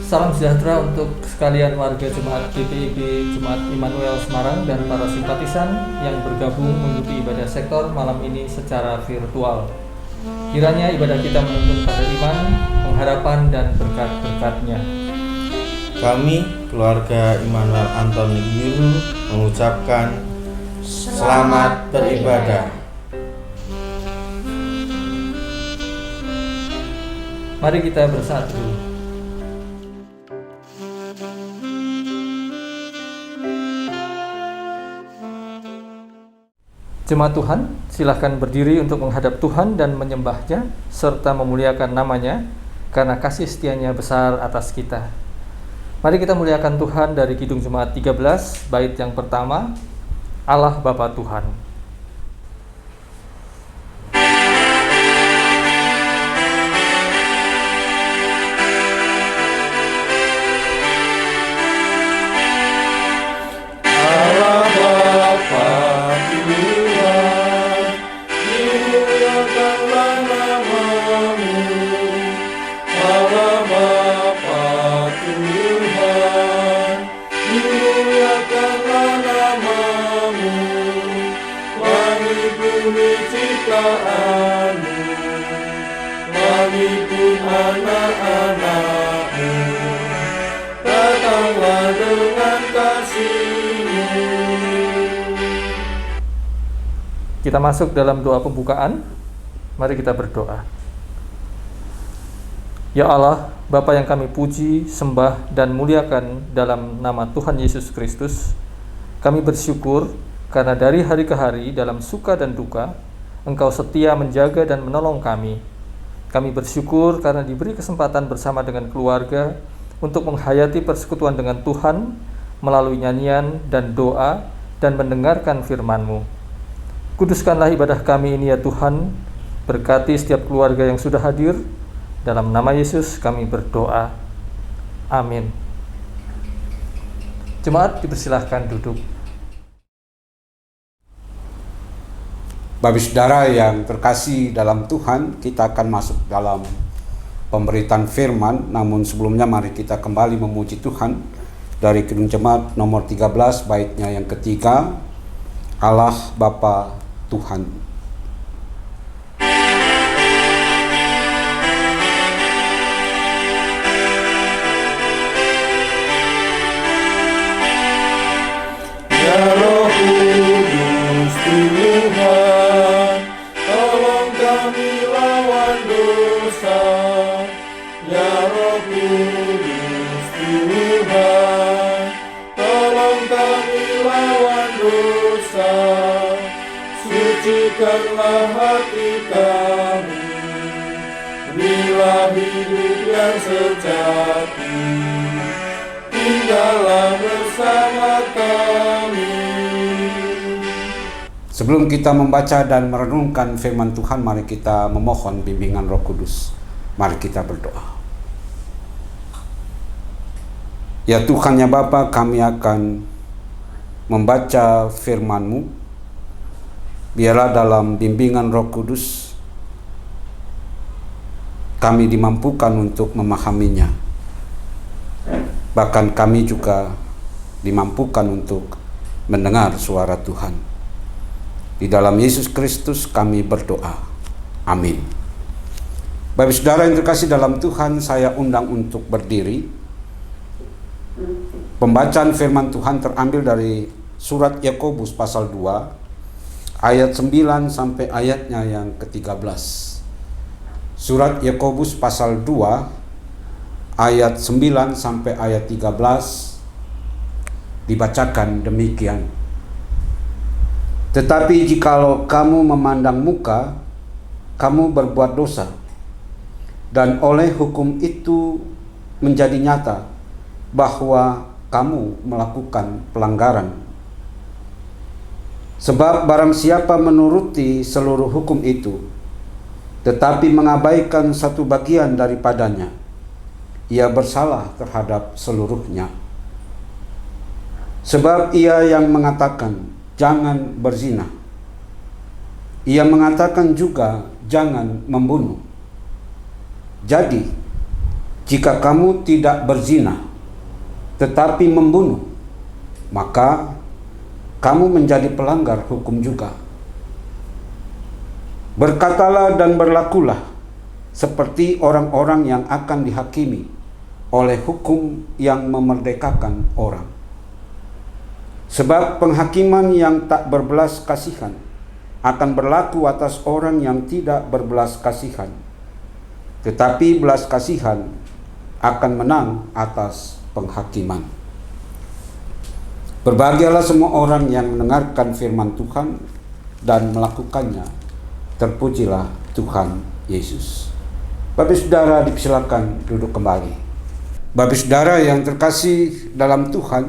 Salam sejahtera untuk sekalian warga Jemaat GPIB Jemaat Immanuel Semarang dan para simpatisan yang bergabung mengikuti ibadah sektor malam ini secara virtual. Kiranya ibadah kita menuntun pada iman, pengharapan, dan berkat-berkatnya. Kami, keluarga Immanuel Antoni Yuru, mengucapkan selamat beribadah. Mari kita bersatu. Jemaat Tuhan, silahkan berdiri untuk menghadap Tuhan dan menyembah-Nya serta memuliakan nama-Nya karena kasih setia-Nya besar atas kita. Mari kita muliakan Tuhan dari Kidung Jemaat 13, bait yang pertama, Allah Bapa Tuhan. Kita masuk dalam doa pembukaan. Mari kita berdoa. Ya Allah, Bapa yang kami puji, sembah, dan muliakan dalam nama Tuhan Yesus Kristus, kami bersyukur karena dari hari ke hari dalam suka dan duka, Engkau setia menjaga dan menolong kami. Kami bersyukur karena diberi kesempatan bersama dengan keluarga untuk menghayati persekutuan dengan Tuhan melalui nyanyian dan doa dan mendengarkan firman-Mu. Kuduskanlah ibadah kami ini ya Tuhan, berkati setiap keluarga yang sudah hadir. Dalam nama Yesus kami berdoa. Amin. Jemaat dipersilahkan duduk. Bapak saudara yang terkasih dalam Tuhan, kita akan masuk dalam pemberitaan firman. Namun sebelumnya mari kita kembali memuji Tuhan dari Kidung Jemaat nomor 13, baitnya yang ketiga, Allah Bapa Tuhan. Ya Roh Kudus Tuhan, tolong kami lawan dosa. Ya Roh Kudus Tuhan, tolong kami lawan dosa. Sucikanlah hati kami, berilah hidup yang sejati, tinggallah bersama kami. Sebelum kita membaca dan merenungkan firman Tuhan, mari kita memohon bimbingan Roh Kudus. Mari kita berdoa. Ya Tuhan ya Bapa, kami akan membaca firman-Mu. Biarlah dalam bimbingan Roh Kudus kami dimampukan untuk memahaminya. Bahkan kami juga dimampukan untuk mendengar suara Tuhan. Di dalam Yesus Kristus kami berdoa. Amin. Bapak saudara yang terkasih dalam Tuhan, saya undang untuk berdiri. Pembacaan firman Tuhan terambil dari surat Yakobus pasal 2. Ayat 9 sampai ayatnya yang ke-13. Surat Yakobus pasal 2 ayat 9 sampai ayat 13 dibacakan demikian. Tetapi jikalau kamu memandang muka, kamu berbuat dosa, dan oleh hukum itu menjadi nyata bahwa kamu melakukan pelanggaran. Sebab barang siapa menuruti seluruh hukum itu, tetapi mengabaikan satu bagian daripadanya, ia bersalah terhadap seluruhnya. Sebab ia yang mengatakan, jangan berzina, ia mengatakan juga, jangan membunuh. Jadi, Jika kamu tidak berzina, tetapi membunuh, maka kamu menjadi pelanggar hukum juga. Berkatalah dan berlakulah seperti orang-orang yang akan dihakimi oleh hukum yang memerdekakan orang. Sebab penghakiman yang tak berbelas kasihan akan berlaku atas orang yang tidak berbelas kasihan, tetapi belas kasihan akan menang atas penghakiman. Berbahagialah semua orang yang mendengarkan firman Tuhan dan melakukannya. Terpujilah Tuhan Yesus. Bapak Saudara, dipersilakan duduk kembali. Bapak Saudara yang terkasih dalam Tuhan,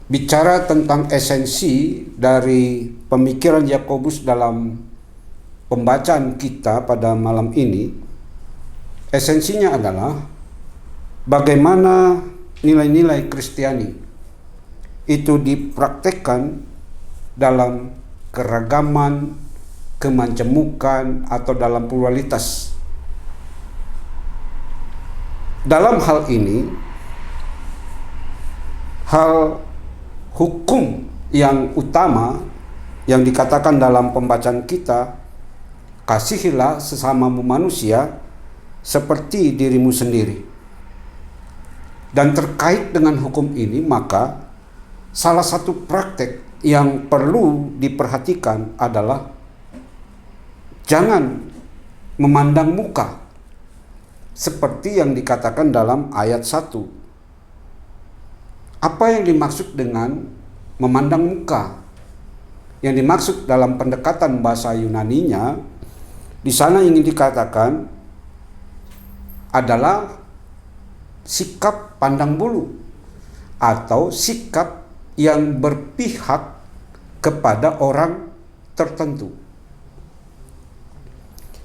bicara tentang esensi dari pemikiran Yakobus dalam pembacaan kita pada malam ini, esensinya adalah bagaimana nilai-nilai Kristiani itu dipraktekkan dalam keragaman, kemajemukan, atau dalam pluralitas. Dalam hal ini, hal hukum yang utama yang dikatakan dalam pembacaan kita, kasihilah sesamamu manusia seperti dirimu sendiri. Dan terkait dengan hukum ini, maka salah satu praktek yang perlu diperhatikan adalah jangan memandang muka seperti yang dikatakan dalam ayat 1. Apa yang dimaksud dengan memandang muka? Yang dimaksud dalam pendekatan bahasa Yunaninya, di sana ingin dikatakan adalah sikap pandang bulu atau sikap yang berpihak kepada orang tertentu.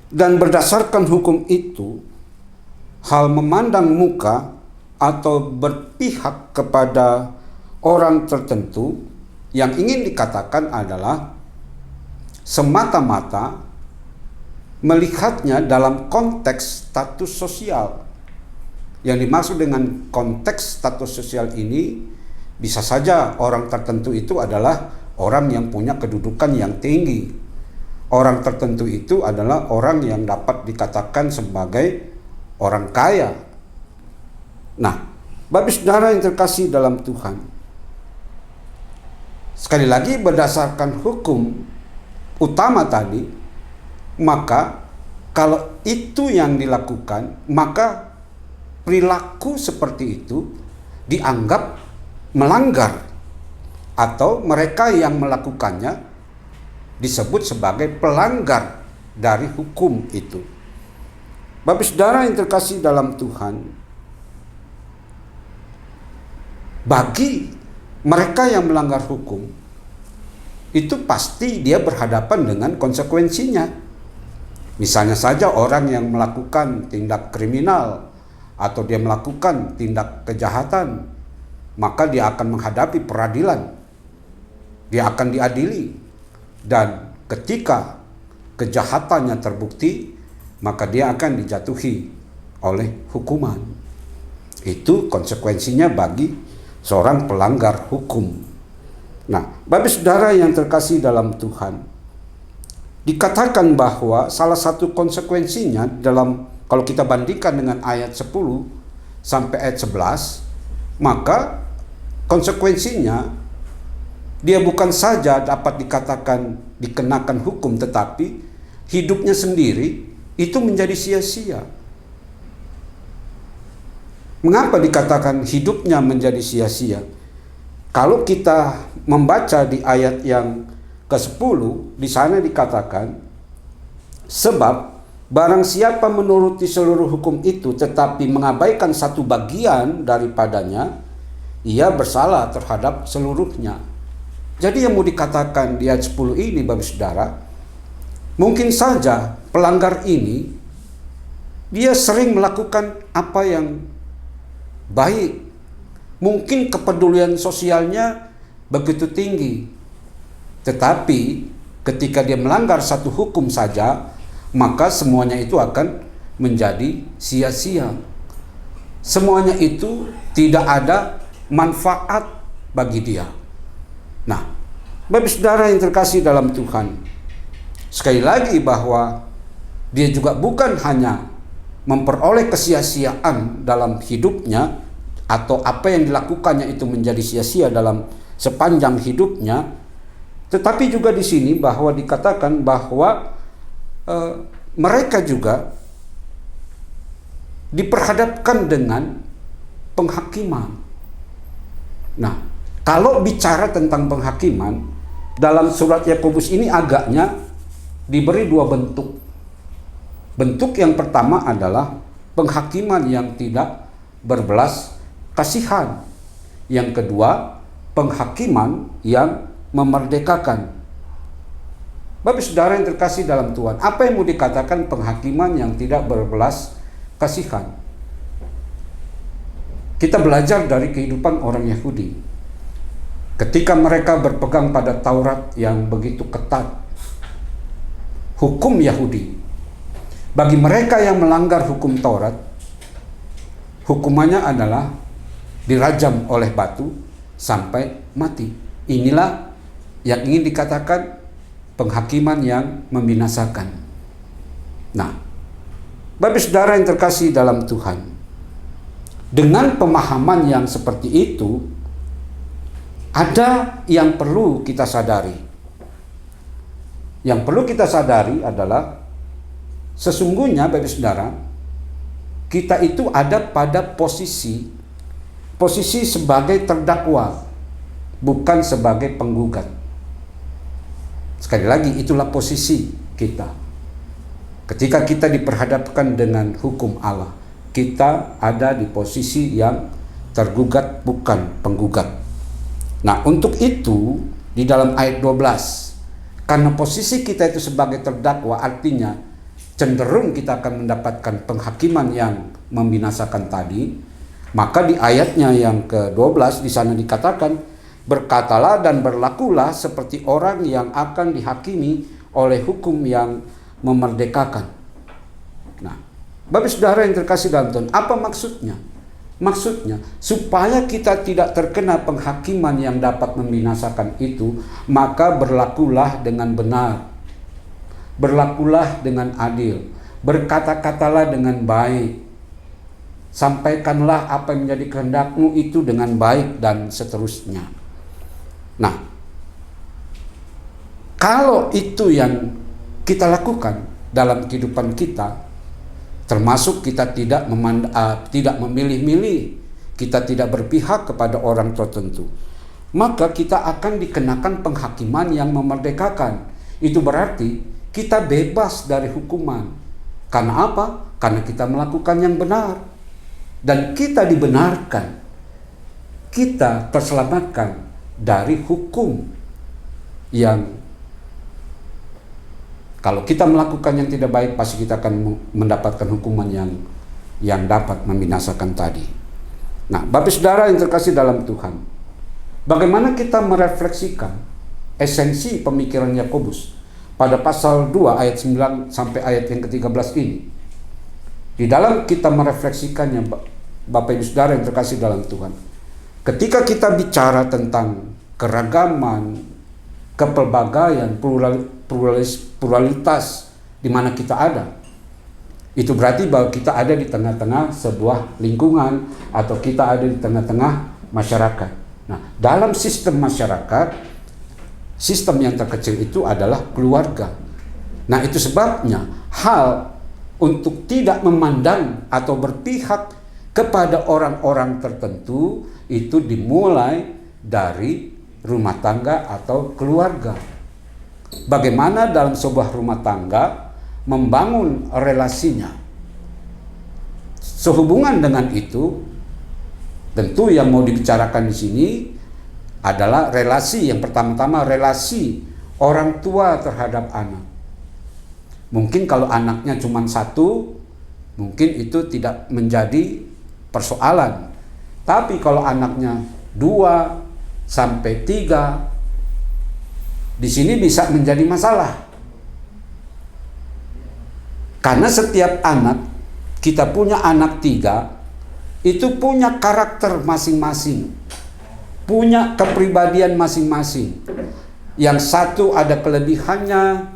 Dan berdasarkan hukum itu, hal memandang muka atau berpihak kepada orang tertentu yang ingin dikatakan adalah semata-mata melihatnya dalam konteks status sosial. Yang dimaksud dengan konteks status sosial ini bisa saja orang tertentu itu adalah orang yang punya kedudukan yang tinggi. Orang tertentu itu adalah orang yang dapat dikatakan sebagai orang kaya. Nah, Bapak Saudara yang terkasih dalam Tuhan, sekali lagi berdasarkan hukum utama tadi, maka kalau itu yang dilakukan, maka perilaku seperti itu dianggap melanggar, atau mereka yang melakukannya disebut sebagai pelanggar dari hukum itu. Bapak Saudara yang terkasih dalam Tuhan, bagi mereka yang melanggar hukum itu pasti dia berhadapan dengan konsekuensinya. Misalnya saja orang yang melakukan tindak kriminal atau dia melakukan tindak kejahatan, maka dia akan menghadapi peradilan. Dia akan diadili, dan ketika kejahatannya terbukti, maka dia akan dijatuhi oleh hukuman. Itu konsekuensinya bagi seorang pelanggar hukum. Nah, Bapak Saudara yang terkasih dalam Tuhan, dikatakan bahwa salah satu konsekuensinya dalam, kalau kita bandingkan dengan ayat 10 sampai ayat 11, maka konsekuensinya dia bukan saja dapat dikatakan dikenakan hukum, tetapi hidupnya sendiri itu menjadi sia-sia. Mengapa dikatakan hidupnya menjadi sia-sia? Kalau kita membaca di ayat yang ke-10, di sana dikatakan, sebab barang siapa menuruti seluruh hukum itu tetapi mengabaikan satu bagian daripadanya, ia bersalah terhadap seluruhnya. Jadi yang mau dikatakan di ayat 10 ini, Bapak Saudara, mungkin saja pelanggar ini dia sering melakukan apa yang baik. Mungkin kepedulian sosialnya begitu tinggi. Tetapi ketika dia melanggar satu hukum saja, maka semuanya itu akan menjadi sia-sia. Semuanya itu tidak ada manfaat bagi dia. Nah, Bapak Saudara yang terkasih dalam Tuhan, sekali lagi bahwa dia juga bukan hanya memperoleh kesia-siaan dalam hidupnya atau apa yang dilakukannya itu menjadi sia-sia dalam sepanjang hidupnya, tetapi juga di sini bahwa dikatakan bahwa mereka juga diperhadapkan dengan penghakiman. Nah, kalau bicara tentang penghakiman, dalam surat Yakobus ini agaknya diberi dua bentuk. Bentuk yang pertama adalah penghakiman yang tidak berbelas kasihan. Yang kedua, penghakiman yang memerdekakan. Bapak Saudara yang terkasih dalam Tuhan, apa yang mau dikatakan penghakiman yang tidak berbelas kasihan? Kita belajar dari kehidupan orang Yahudi. Ketika mereka berpegang pada Taurat yang begitu ketat, hukum Yahudi, bagi mereka yang melanggar hukum Taurat, hukumannya adalah dirajam oleh batu sampai mati. Inilah yang ingin dikatakan penghakiman yang membinasakan. Nah, Bapak Saudara yang terkasih dalam Tuhan, dengan pemahaman yang seperti itu, ada yang perlu kita sadari. Yang perlu kita sadari adalah sesungguhnya Bapak Saudara, kita itu ada pada posisi sebagai terdakwa, bukan sebagai penggugat. Sekali lagi, itulah posisi kita. Ketika kita diperhadapkan dengan hukum Allah, kita ada di posisi yang tergugat, bukan penggugat. Nah, untuk itu di dalam ayat 12, karena posisi kita itu sebagai terdakwa, artinya cenderung kita akan mendapatkan penghakiman yang membinasakan tadi, maka di ayatnya yang ke-12 di sana dikatakan, berkatalah dan berlakulah seperti orang yang akan dihakimi oleh hukum yang memerdekakan. Nah, Bapak Saudara yang terkasih dalam Tuhan, apa maksudnya? Maksudnya, supaya kita tidak terkena penghakiman yang dapat membinasakan itu, maka berlakulah dengan benar, berlakulah dengan adil, berkata-katalah dengan baik, sampaikanlah apa yang menjadi kehendakmu itu dengan baik, dan seterusnya. Nah, kalau itu yang kita lakukan dalam kehidupan kita, termasuk kita tidak memilih-milih, kita tidak berpihak kepada orang tertentu, maka kita akan dikenakan penghakiman yang memerdekakan. Itu berarti kita bebas dari hukuman. Karena apa? Karena kita melakukan yang benar. Dan kita dibenarkan. Kita terselamatkan dari hukum yang kalau kita melakukan yang tidak baik, pasti kita akan mendapatkan hukuman yang dapat membinasakan tadi. Nah, Bapak Saudara yang terkasih dalam Tuhan, bagaimana kita merefleksikan esensi pemikiran Yakobus pada pasal 2 ayat 9 sampai ayat yang ke-13 ini? Di dalam kita merefleksikannya, Bapak Ibu Saudara yang terkasih dalam Tuhan, ketika kita bicara tentang keragaman, kepelbagaian, pluralitas di mana kita ada, itu berarti bahwa kita ada di tengah-tengah sebuah lingkungan atau kita ada di tengah-tengah masyarakat. Nah, dalam sistem masyarakat, sistem yang terkecil itu adalah keluarga. Nah, itu sebabnya hal untuk tidak memandang atau berpihak kepada orang-orang tertentu itu dimulai dari rumah tangga atau keluarga. Bagaimana dalam sebuah rumah tangga membangun relasinya. Sehubungan dengan itu, tentu yang mau dibicarakan di sini adalah relasi yang pertama-tama, relasi orang tua terhadap anak. Mungkin kalau anaknya cuma satu, mungkin itu tidak menjadi persoalan. Tapi kalau anaknya 2 sampai 3, di sini bisa menjadi masalah. Karena setiap anak kita punya anak 3, itu punya karakter masing-masing, punya kepribadian masing-masing. Yang satu ada kelebihannya,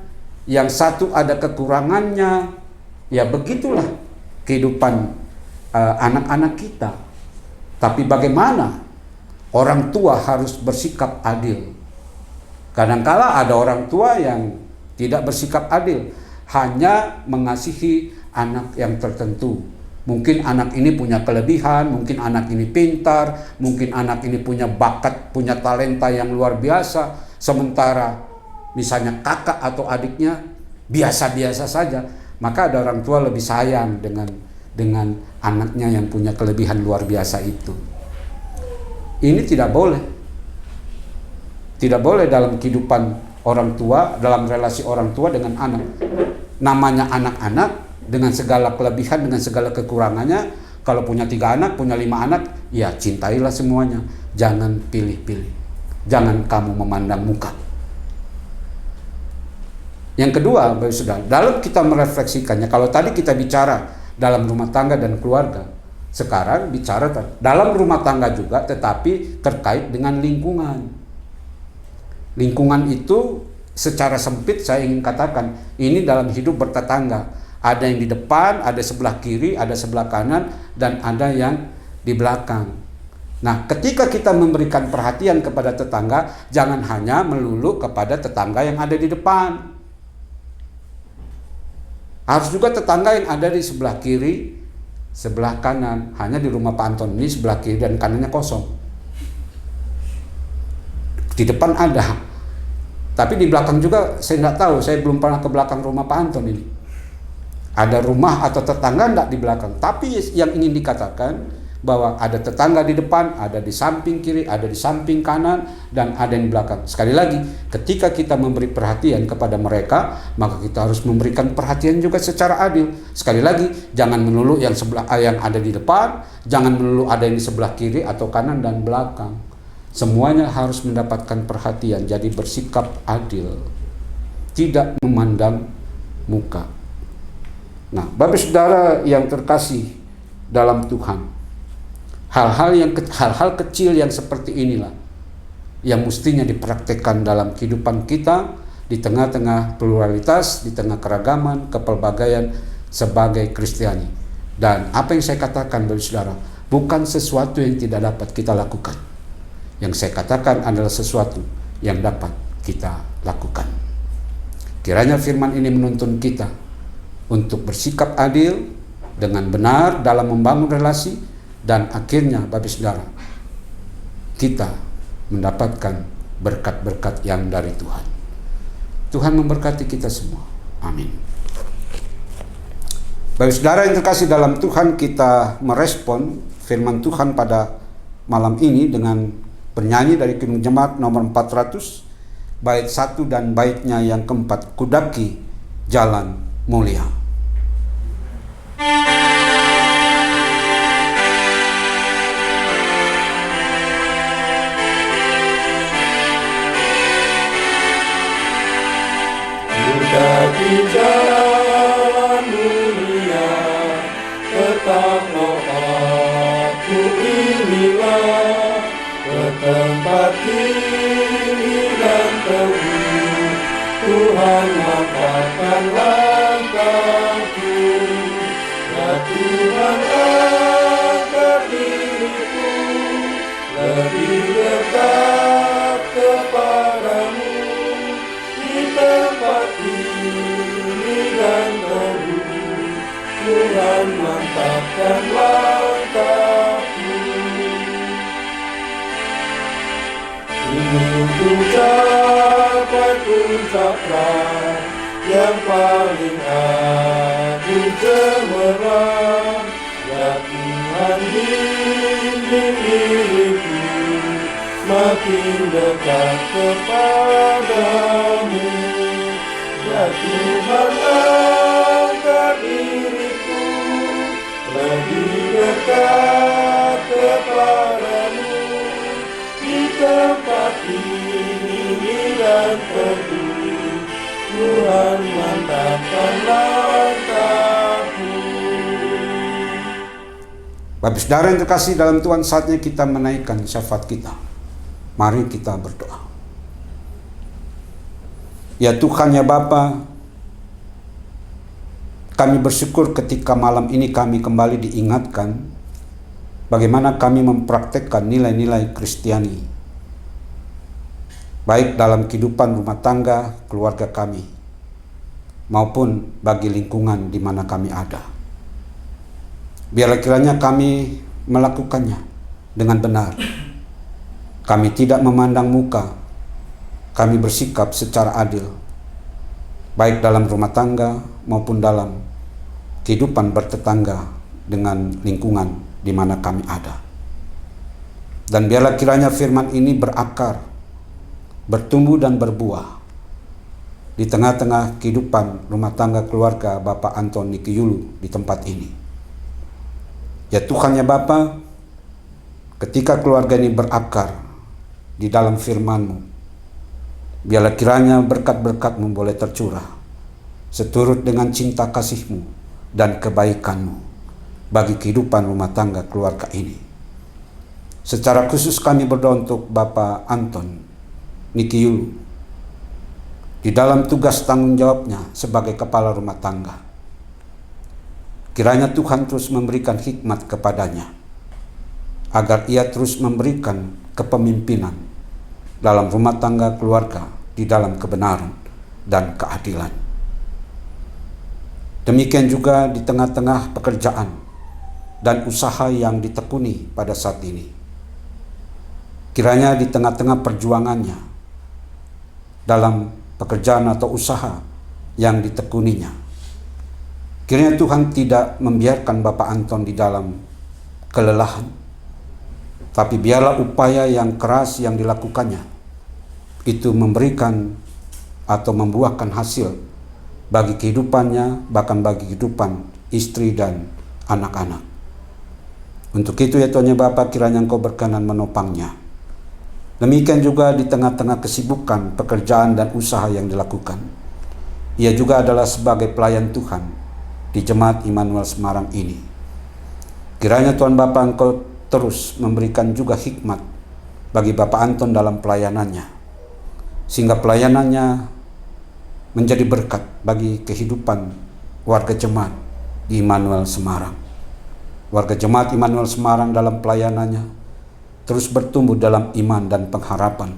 yang satu ada kekurangannya. Ya begitulah kehidupan anak-anak kita. Tapi bagaimana orang tua harus bersikap adil? Kadangkala ada orang tua yang tidak bersikap adil, hanya mengasihi anak yang tertentu. Mungkin anak ini punya kelebihan, mungkin anak ini pintar, mungkin anak ini punya bakat, punya talenta yang luar biasa. Sementara misalnya kakak atau adiknya biasa-biasa saja, maka ada orang tua lebih sayang dengan anaknya yang punya kelebihan luar biasa itu. Ini tidak boleh. Tidak boleh dalam kehidupan orang tua, dalam relasi orang tua dengan anak. Namanya anak-anak dengan segala kelebihan, dengan segala kekurangannya. Kalau punya 3 anak, punya 5 anak, ya cintailah semuanya. Jangan pilih-pilih. Jangan kamu memandang muka. Yang kedua, Bapak Saudara, dalam kita merefleksikannya, kalau tadi kita bicara dalam rumah tangga dan keluarga, sekarang bicara dalam rumah tangga juga, tetapi terkait dengan lingkungan. Lingkungan itu secara sempit saya ingin katakan, ini dalam hidup bertetangga. Ada yang di depan, ada sebelah kiri, ada sebelah kanan, dan ada yang di belakang. Nah, ketika kita memberikan perhatian kepada tetangga, jangan hanya melulu kepada tetangga yang ada di depan. Harus juga tetangga yang ada di sebelah kiri, sebelah kanan. Hanya di rumah Pak Anton ini sebelah kiri dan kanannya kosong. Di depan ada, tapi di belakang juga saya nggak tahu. Saya belum pernah ke belakang rumah Pak Anton ini. Ada rumah atau tetangga enggak di belakang. Tapi yang ingin dikatakan bahwa ada tetangga di depan, ada di samping kiri, ada di samping kanan, dan ada yang di belakang. Sekali lagi, ketika kita memberi perhatian kepada mereka, maka kita harus memberikan perhatian juga secara adil. Sekali lagi, jangan melulu yang ada di depan, jangan melulu ada yang di sebelah kiri atau kanan dan belakang. Semuanya harus mendapatkan perhatian, jadi bersikap adil, tidak memandang muka. Nah, Bapak Saudara yang terkasih dalam Tuhan, hal-hal kecil yang seperti inilah yang mestinya dipraktekkan dalam kehidupan kita di tengah-tengah pluralitas, di tengah keragaman, kepelbagaian sebagai Kristiani. Dan apa yang saya katakan, Bapak Saudara, bukan sesuatu yang tidak dapat kita lakukan. Yang saya katakan adalah sesuatu yang dapat kita lakukan. Kiranya firman ini menuntun kita untuk bersikap adil dengan benar dalam membangun relasi, dan akhirnya Bapak Saudara, kita mendapatkan berkat-berkat yang dari Tuhan. Tuhan memberkati kita semua. Amin. Bapak Saudara yang terkasih dalam Tuhan, kita merespon firman Tuhan pada malam ini dengan bernyanyi dari Kidung Jemaat nomor 400, bait 1 dan baitnya yang keempat, Kudaki Jalan Mulia. Kudaki jalan mulia, tetaplah aku inilah, ke tempat tinggi dan teduh, Tuhan langkahkan langkahku. Ya Tuhan, angkat diriku lebih dekat kepadamu, di tempat tinggi dan teduh, Tuhan mantapkan langkahku. Untuk capai puncak yang paling agung cemerlang, ya Tuhan bimbing diriku makin dekat kepadamu. Ya Tuhan, angkat diriku lebih dekat kepadamu, di tempat tinggi dan teduh, Tuhan mantapkan langkahku. Bapak saudara yang terkasih dalam Tuhan, saatnya kita menaikkan syafaat kita. Mari kita berdoa. Ya Tuhan, ya Bapa, kami bersyukur ketika malam ini kami kembali diingatkan bagaimana kami mempraktekkan nilai-nilai Kristiani, baik dalam kehidupan rumah tangga, keluarga kami, maupun bagi lingkungan di mana kami ada. Biarlah kiranya kami melakukannya dengan benar. Kami tidak memandang muka, kami bersikap secara adil, baik dalam rumah tangga maupun dalam kehidupan bertetangga dengan lingkungan di mana kami ada. Dan biarlah kiranya firman ini berakar, bertumbuh dan berbuah di tengah-tengah kehidupan rumah tangga keluarga Bapak Anton Nikiyulu di tempat ini. Ya Tuhan, ya Bapa, ketika keluarga ini berakar di dalam firman-Mu, biarlah kiranya berkat-berkat-Mu boleh tercurah seturut dengan cinta kasih-Mu dan kebaikan-Mu bagi kehidupan rumah tangga keluarga ini. Secara khusus kami berdoa untuk Bapak Anton Nikiyulu di dalam tugas tanggung jawabnya sebagai kepala rumah tangga. Kiranya Tuhan terus memberikan hikmat kepadanya, agar ia terus memberikan kepemimpinan dalam rumah tangga keluarga di dalam kebenaran dan keadilan. Demikian juga di tengah-tengah pekerjaan dan usaha yang ditekuni pada saat ini. Kiranya di tengah-tengah perjuangannya dalam pekerjaan atau usaha yang ditekuninya, kiranya Tuhan tidak membiarkan Bapak Anton di dalam kelelahan, tapi biarlah upaya yang keras yang dilakukannya itu memberikan atau membuahkan hasil bagi kehidupannya, bahkan bagi kehidupan istri dan anak-anak. Untuk itu ya Tuhan ya Bapa, kiranya Engkau berkenan menopangnya. Demikian juga di tengah-tengah kesibukan pekerjaan dan usaha yang dilakukan, ia juga adalah sebagai pelayan Tuhan di Jemaat Immanuel Semarang ini. Kiranya Tuhan Bapa, Engkau terus memberikan juga hikmat bagi Bapak Anton dalam pelayanannya, sehingga pelayanannya menjadi berkat bagi kehidupan warga jemaat di Immanuel Semarang. Warga jemaat Immanuel Semarang dalam pelayanannya terus bertumbuh dalam iman dan pengharapan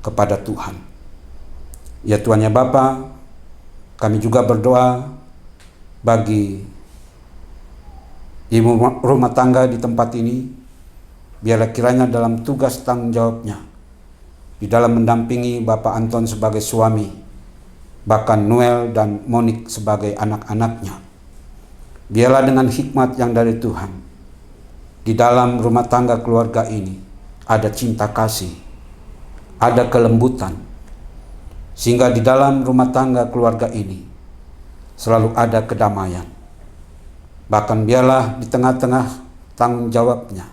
kepada Tuhan. Ya Tuhan ya Bapa, kami juga berdoa bagi ibu rumah tangga di tempat ini. Biarlah kiranya dalam tugas tanggung jawabnya di dalam mendampingi Bapak Anton sebagai suami, bahkan Noel dan Monik sebagai anak-anaknya, biarlah dengan hikmat yang dari Tuhan di dalam rumah tangga keluarga ini ada cinta kasih, ada kelembutan, sehingga di dalam rumah tangga keluarga ini selalu ada kedamaian. Bahkan biarlah di tengah-tengah tanggung jawabnya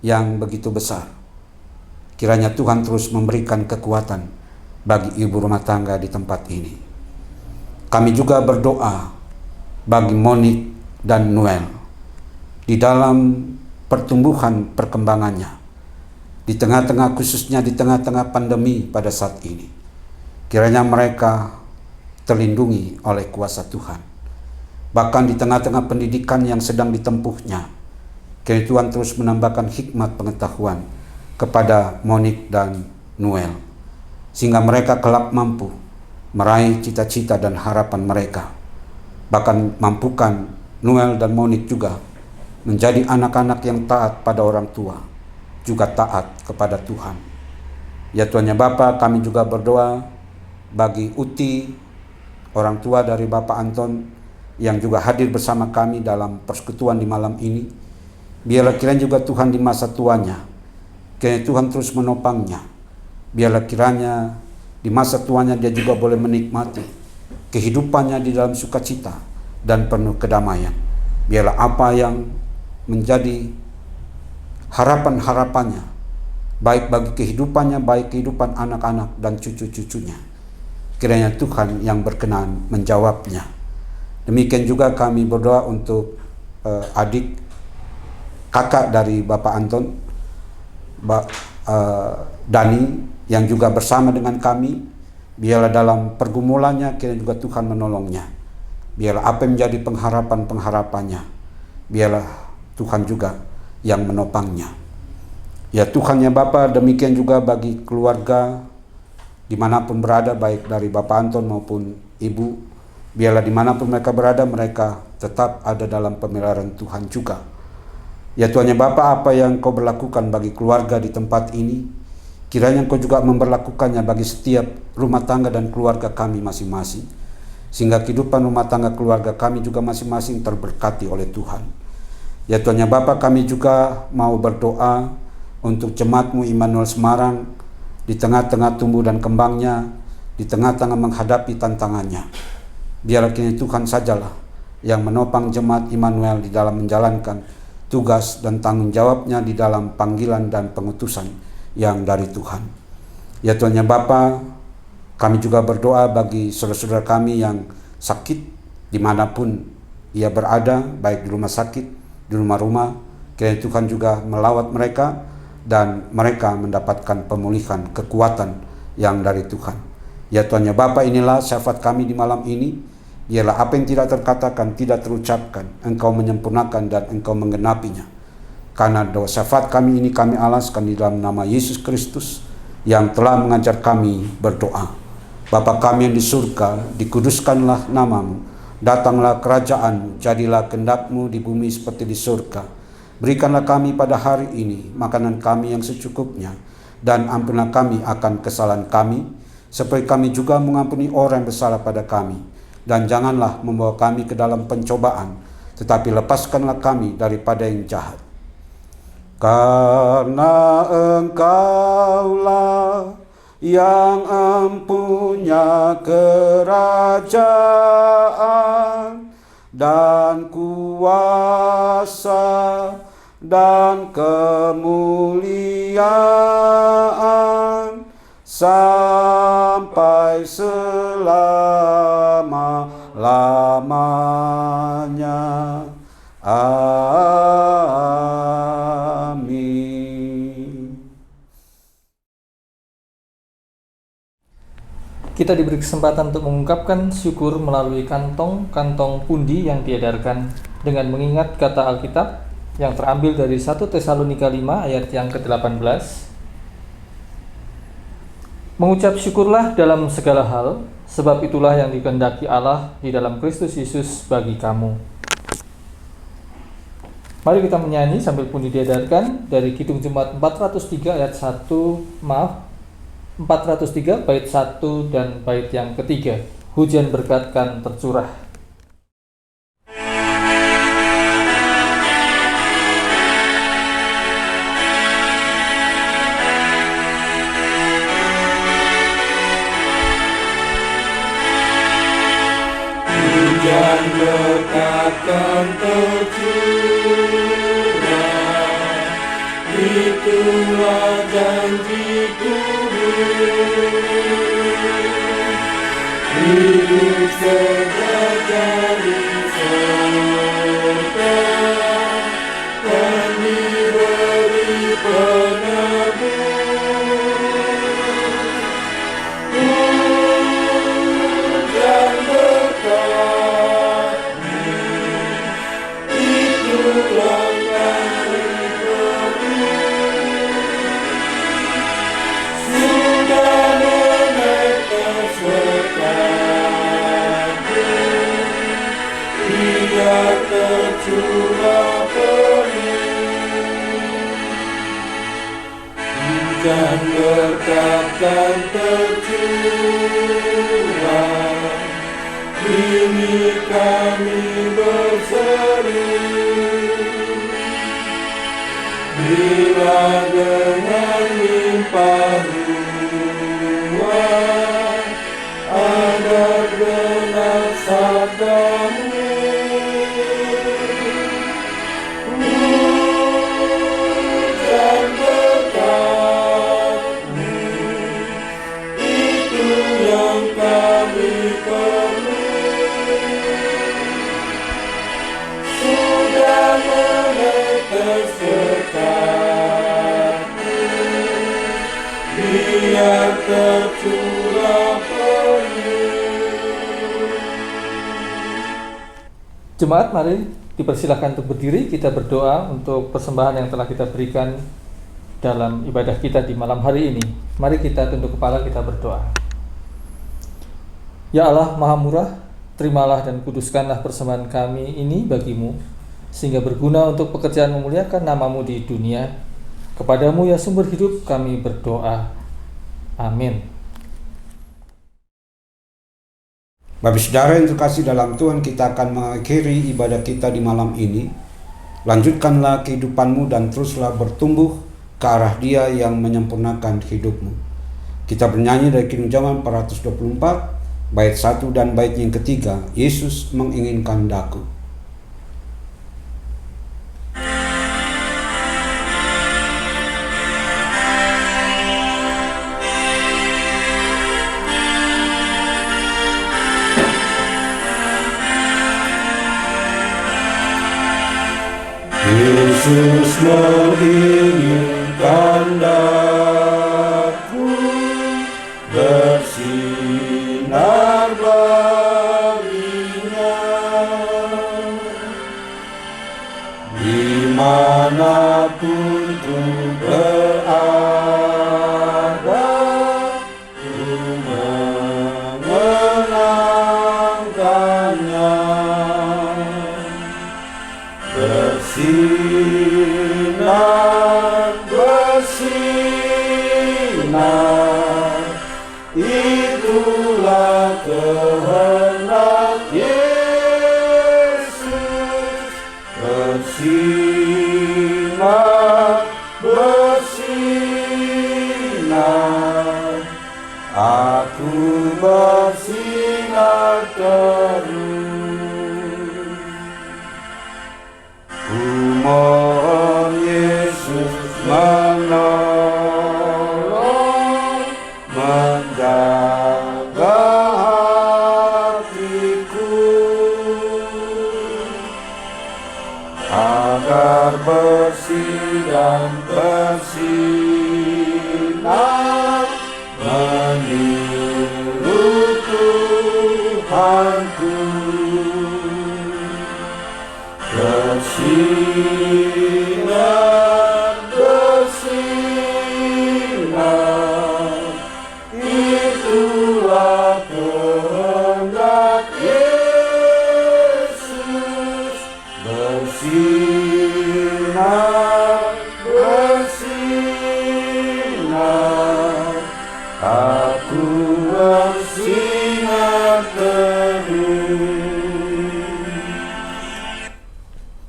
yang begitu besar, kiranya Tuhan terus memberikan kekuatan bagi ibu rumah tangga di tempat ini. Kami juga berdoa bagi Monik dan Noel di dalam pertumbuhan perkembangannya, di tengah-tengah, khususnya di tengah-tengah pandemi pada saat ini. Kiranya mereka terlindungi oleh kuasa Tuhan. Bahkan di tengah-tengah pendidikan yang sedang ditempuhnya, kiranya Tuhan terus menambahkan hikmat pengetahuan kepada Monik dan Noel, sehingga mereka kelak mampu meraih cita-cita dan harapan mereka. Bahkan mampukan Noel dan Monik juga menjadi anak-anak yang taat pada orang tua, juga taat kepada Tuhan. Ya Tuhan ya Bapa, kami juga berdoa bagi Uti, orang tua dari Bapak Anton yang juga hadir bersama kami dalam persekutuan di malam ini. Biarlah kiranya juga Tuhan di masa tuanya, kiranya Tuhan terus menopangnya. Biarlah kiranya di masa tuanya dia juga boleh menikmati kehidupannya di dalam sukacita dan penuh kedamaian. Biarlah apa yang menjadi harapan-harapannya, baik bagi kehidupannya, baik kehidupan anak-anak dan cucu-cucunya, kiranya Tuhan yang berkenan menjawabnya. Demikian juga kami berdoa untuk adik kakak dari Bapak Anton, Dani, yang juga bersama dengan kami. Biarlah dalam pergumulannya kiranya juga Tuhan menolongnya. Biarlah apa yang menjadi pengharapan-pengharapannya, biarlah Tuhan juga yang menopangnya. Ya Tuhan ya Bapa, demikian juga bagi keluarga dimanapun berada, baik dari Bapak Anton maupun Ibu, biarlah dimanapun mereka berada, mereka tetap ada dalam pemeliharaan Tuhan juga. Ya Tuhan ya Bapa, apa yang Kau berlakukan bagi keluarga di tempat ini, kiranya Kau juga memberlakukannya bagi setiap rumah tangga dan keluarga kami masing-masing, sehingga kehidupan rumah tangga keluarga kami juga masing-masing terberkati oleh Tuhan. Ya Tuhan ya Bapa, kami juga mau berdoa untuk jemaat-Mu Immanuel Semarang di tengah-tengah tumbuh dan kembangnya, di tengah-tengah menghadapi tantangannya. Biarlah kini Tuhan sajalah yang menopang jemaat Immanuel di dalam menjalankan tugas dan tanggung jawabnya di dalam panggilan dan pengutusan yang dari Tuhan. Ya Tuhan ya Bapa, kami juga berdoa bagi saudara-saudara kami yang sakit dimanapun ia berada, baik di rumah sakit, di rumah-rumah. Kiranya Tuhan juga melawat mereka dan mereka mendapatkan pemulihan kekuatan yang dari Tuhan. Ya Tuhan ya Bapa, inilah syafaat kami di malam ini. Biarlah apa yang tidak terkatakan, tidak terucapkan, Engkau menyempurnakan dan Engkau menggenapinya. Karena doa syafaat kami ini kami alaskan di dalam nama Yesus Kristus yang telah mengajar kami berdoa. Bapa kami yang di surga, dikuduskanlah namamu, datanglah kerajaan-Mu, jadilah kehendak-Mu di bumi seperti di surga. Berikanlah kami pada hari ini makanan kami yang secukupnya, dan ampunilah kami akan kesalahan kami, seperti kami juga mengampuni orang yang bersalah pada kami. Dan janganlah membawa kami ke dalam pencobaan, tetapi lepaskanlah kami daripada yang jahat. Karena Engkaulah yang empunya kerajaan dan kuasa dan kemuliaan sampai selama-lamanya. Amin. Kita diberi kesempatan untuk mengungkapkan syukur melalui kantong-kantong pundi yang diedarkan dengan mengingat kata Alkitab yang terambil dari 1 Tesalonika 5 ayat yang ke-18. Mengucap syukurlah dalam segala hal, sebab itulah yang dikehendaki Allah di dalam Kristus Yesus bagi kamu. Mari kita menyanyi sambil pundi diedarkan dari Kidung Jemaat 403 ayat 403 bait 1 dan bait yang ketiga. Hujan berkat kan tercurah. Hujan berkat kan tercurah, itulah janji Tuhan. Hidup sejati serta kan diberi penebus. Hujan berkat itulah kami perlu. Sudah menetes berkat-Mu, biar tercurah penuh. Hujan berkat kan tercurah, ini kami berseru. Bila dengan limpah ruah ada genap sabda-Mu. Hujan berkat-Mu, itu yang kami perlu. Sudah menetes biar tercurah penuh. Jemaat, mari dipersilakan untuk berdiri, kita berdoa untuk persembahan yang telah kita berikan dalam ibadah kita di malam hari ini. Mari kita tunduk kepala, kita berdoa. Ya Allah Maha Murah, terimalah dan kuduskanlah persembahan kami ini bagimu, sehingga berguna untuk pekerjaan memuliakan nama-Mu di dunia. Kepadamu ya sumber hidup kami berdoa. Amin. Bapak saudara yang terkasih dalam Tuhan, kita akan mengakhiri ibadah kita di malam ini. Lanjutkanlah kehidupanmu dan teruslah bertumbuh ke arah Dia yang menyempurnakan hidupmu. Kita bernyanyi dari Kidung Zaman 424, bait 1 dan bait yang ketiga, Yesus menginginkan daku. Yesus menginginkan daku bersinar baginya, dimanapun ku berada, ku mengenangkannya. Bersinar, itulah kehendak Yesus. Bersinar, aku bersinar terus. Ku mohon Yesus menolong, menjaga hatiku, agar bersih dan bersinar meniru Tuhanku. Bersinar, itulah kehendak Yesus. Bersinar, aku bersinar terus.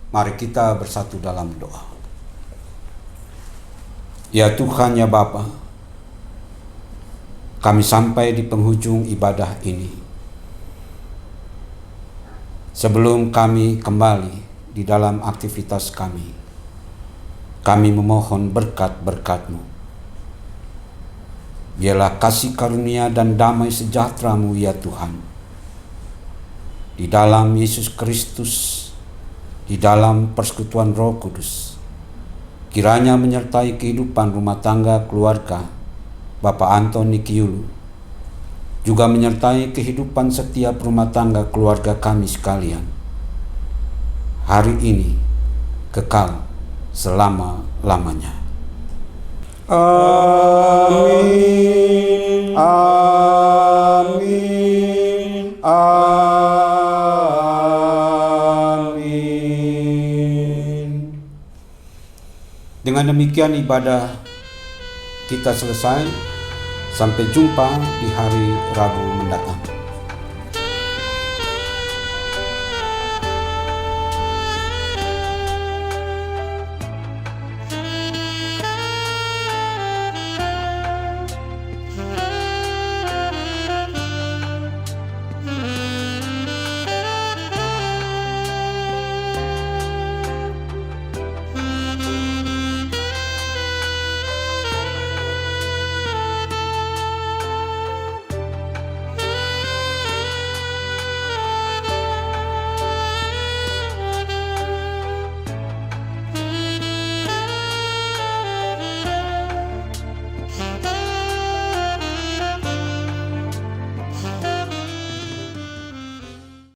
Mari kita bersatu dalam doa. Ya Tuhan, ya Bapa, kami sampai di penghujung ibadah ini. Sebelum kami kembali di dalam aktivitas kami memohon berkat-berkat-Mu. Biarlah kasih karunia dan damai sejahtera-Mu ya Tuhan, di dalam Yesus Kristus, di dalam persekutuan Roh Kudus, kiranya menyertai kehidupan rumah tangga keluarga Bapak Antoni Kiulu, juga menyertai kehidupan setiap rumah tangga keluarga kami sekalian, hari ini kekal selama-lamanya. Amin. Amin. Amin. Dengan demikian ibadah kita selesai. Sampai jumpa di hari Rabu mendatang.